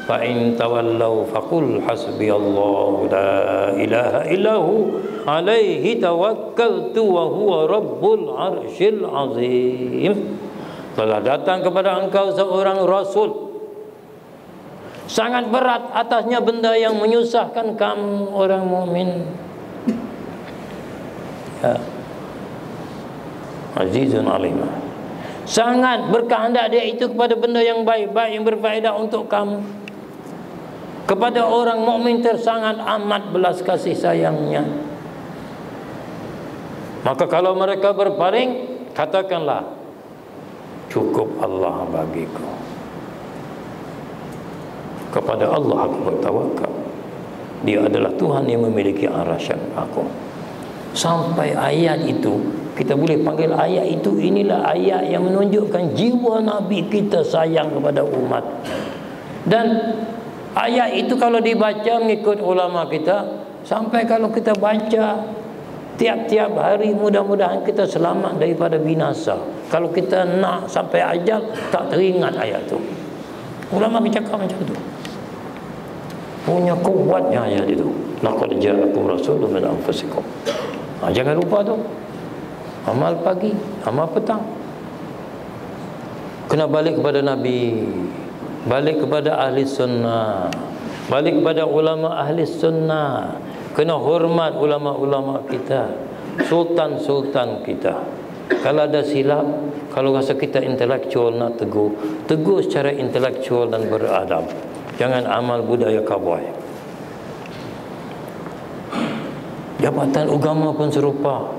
Fa in tawallaw faqul hasbiyallahu la ilaha illahu alaihi tawakkaltu wa huwa rabbul arsyil azim. Telah datang kepada engkau seorang rasul, sangat berat atasnya benda yang menyusahkan kamu orang mukmin. Ya. Azizun alim. Sangat berkehendak dia itu kepada benda yang baik-baik yang berfaedah untuk kamu. Kepada orang mukmin tersangat amat belas kasih sayangnya. Maka kalau mereka berpaling, katakanlah, cukup Allah bagiku. Kepada Allah aku bertawakal. Dia adalah Tuhan yang memiliki arasyan aku. Sampai ayat itu, kita boleh panggil ayat itu, inilah ayat yang menunjukkan jiwa Nabi kita sayang kepada umat. Dan ayat itu kalau dibaca mengikut ulama kita, sampai kalau kita baca tiap-tiap hari, mudah-mudahan kita selamat daripada binasa. Kalau kita nak sampai ajal tak teringat ayat itu. Ulama bercakap macam itu. Punya kuatnya ayat itu. Laqad ja'akum rasulun min anfusikum. Jangan lupa tu. Amal pagi, amal petang. Kena balik kepada Nabi, balik kepada ahli sunnah, balik kepada ulama ahli sunnah. Kena hormat ulama-ulama kita, sultan-sultan kita. Kalau ada silap, kalau rasa kita intelektual nak tegur, tegur secara intelektual dan beradab. Jangan amal budaya cowboy. Jabatan agama pun serupa,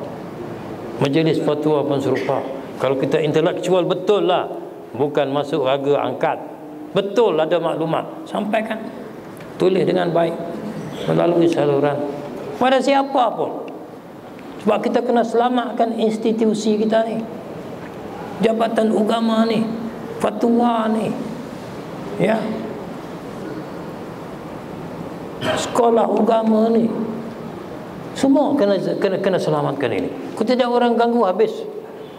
majlis fatwa pun serupa. Kalau kita intelektual, betul lah, bukan masuk raga angkat, betul ada maklumat, sampaikan, tulis dengan baik melalui saluran pada siapa pun. Sebab kita kena selamatkan institusi kita ni, jabatan agama ni, fatwa ni, ya, sekolah agama ni, semua kena selamatkan ini. Kalau tidak orang ganggu habis.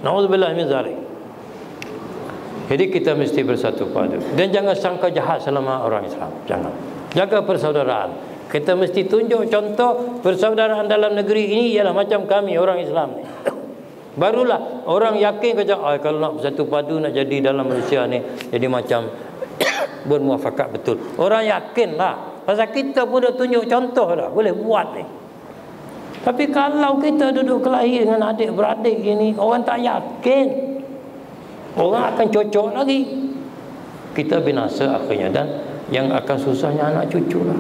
Nauzubillah min zalik. Jadi kita mesti bersatu padu dan jangan sangka jahat selama orang Islam. Jangan. Jaga persaudaraan. Kita mesti tunjuk contoh persaudaraan dalam negeri ini ialah macam kami orang Islam ni. Barulah orang yakin kalau nak bersatu padu, nak jadi dalam Malaysia ni jadi macam bermuafakat betul. Orang yakinlah. Pasal kita pun dah tunjuk contoh dah, boleh buat ni. Tapi kalau kita duduk kelahi dengan adik-beradik ini, orang tak yakin, orang akan cocok lagi, kita binasa akhirnya. Dan yang akan susahnya anak cucu lah,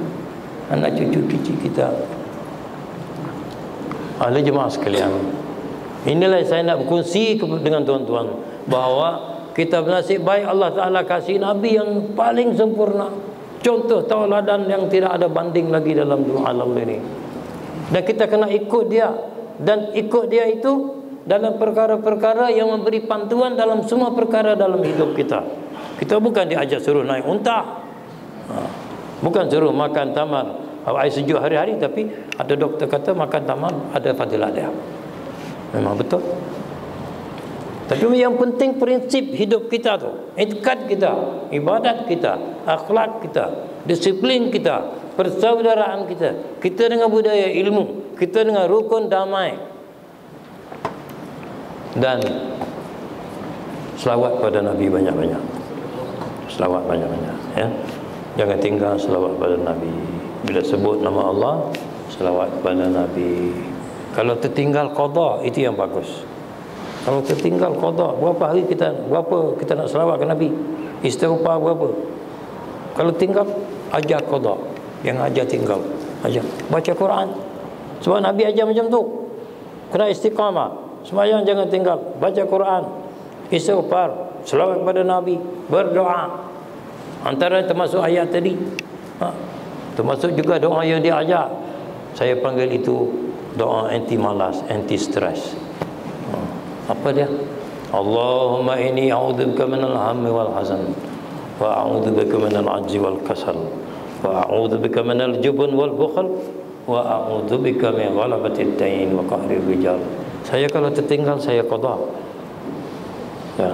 anak cucu kecil kita. Ahli jemaah sekalian, inilah saya nak berkongsi dengan tuan-tuan bahawa kita bernasib baik Allah Ta'ala kasih Nabi yang paling sempurna, contoh tauladan yang tidak ada banding lagi dalam alam ini. Dan kita kena ikut dia. Dan ikut dia itu dalam perkara-perkara yang memberi panduan dalam semua perkara dalam hidup kita. Kita bukan diajak suruh naik unta. Bukan suruh makan tamar air sejuk hari-hari, tapi ada doktor kata makan tamar ada fadilah dia. Memang betul. Tapi yang penting prinsip hidup kita tu, itikad kita, ibadat kita, akhlak kita, disiplin kita, persaudaraan kita, kita dengan budaya ilmu, kita dengan rukun damai, dan selawat pada Nabi banyak-banyak. Selawat banyak-banyak, ya. Jangan tinggal selawat pada Nabi. Bila sebut nama Allah, selawat pada Nabi. Kalau tertinggal qada, itu yang bagus. Kalau tertinggal qada, berapa kita nak selawat ke Nabi? Istighfar berapa? Kalau tinggal, ajar qada. Yang ajar tinggal, ajar baca Quran. Sebab Nabi ajar macam tu. Kena istiqamah. Sembahyang jangan tinggal, baca Quran, istighfar, selawat kepada Nabi, berdoa. Antara termasuk ayat tadi, termasuk juga doa yang dia ajar. Saya panggil itu doa anti malas, anti stres. Apa dia? Allahumma inni a'udzubika minal hammi wal hazan, wa a'udzubika minal ajzi wal kasal, wa a'udzubika minal jubn wal bukhl, wa a'udzubika min ghalabatid dain wa qahrir rijal. Saya kalau tertinggal saya qada. Ya,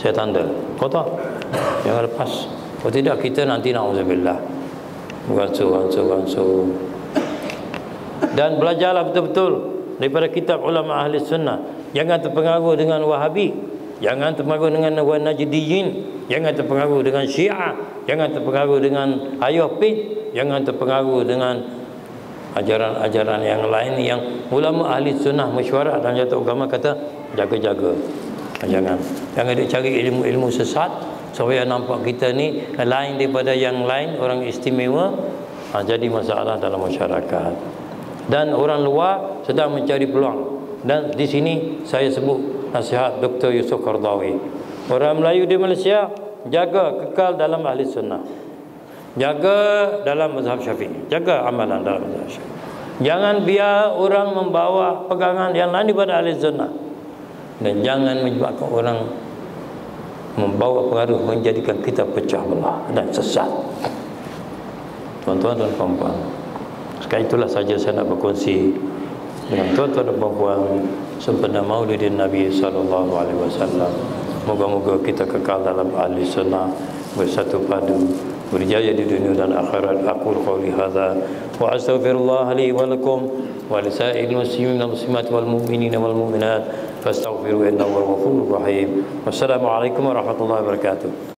saya tanda qada. Jangan lepas. Kalau tidak kita nanti na'udzubillah Gansu. Dan belajarlah betul-betul daripada kitab ulama ahli sunnah. Jangan terpengaruh dengan Wahabi, jangan terpengaruh dengan Najdiyin, jangan terpengaruh dengan Syiah, jangan terpengaruh dengan Ayahpid, jangan terpengaruh dengan ajaran-ajaran yang lain yang ulama ahli sunnah mesyuarat dan jatuh agama kata jaga-jaga. Jangan dia cari ilmu-ilmu sesat supaya nampak kita ni lain daripada yang lain, orang istimewa, jadi masalah dalam masyarakat. Dan orang luar sedang mencari peluang. Dan di sini saya sebut nasihat Dr. Yusuf Qaradawi. Orang Melayu di Malaysia, jaga kekal dalam ahli sunnah, jaga dalam mazhab Syafi'i, jaga amalan dalam mazhab Syafi'i. Jangan biar orang membawa pegangan yang lain daripada ahli sunnah, dan jangan menyebabkan orang membawa pengaruh menjadikan kita pecah belah dan sesat. Tuan-tuan dan puan-puan, sekali itulah saja saya nak berkongsi dengan tuan-tuan dan puan-puan sempena Maulidin Nabi SAW. Moga-moga kita kekal dalam ahli sunnah, bersatu padu, berjaya di dunia dan akhirat. Aqul qawli hadza wa astaghfirullah li wa lakum wa li sa'iril muslimin wal muslimat wal mu'minin wal mu'minat fastaghfiru innahu huwal ghafurur rahim. Wassalamualaikum warahmatullahi wabarakatuh.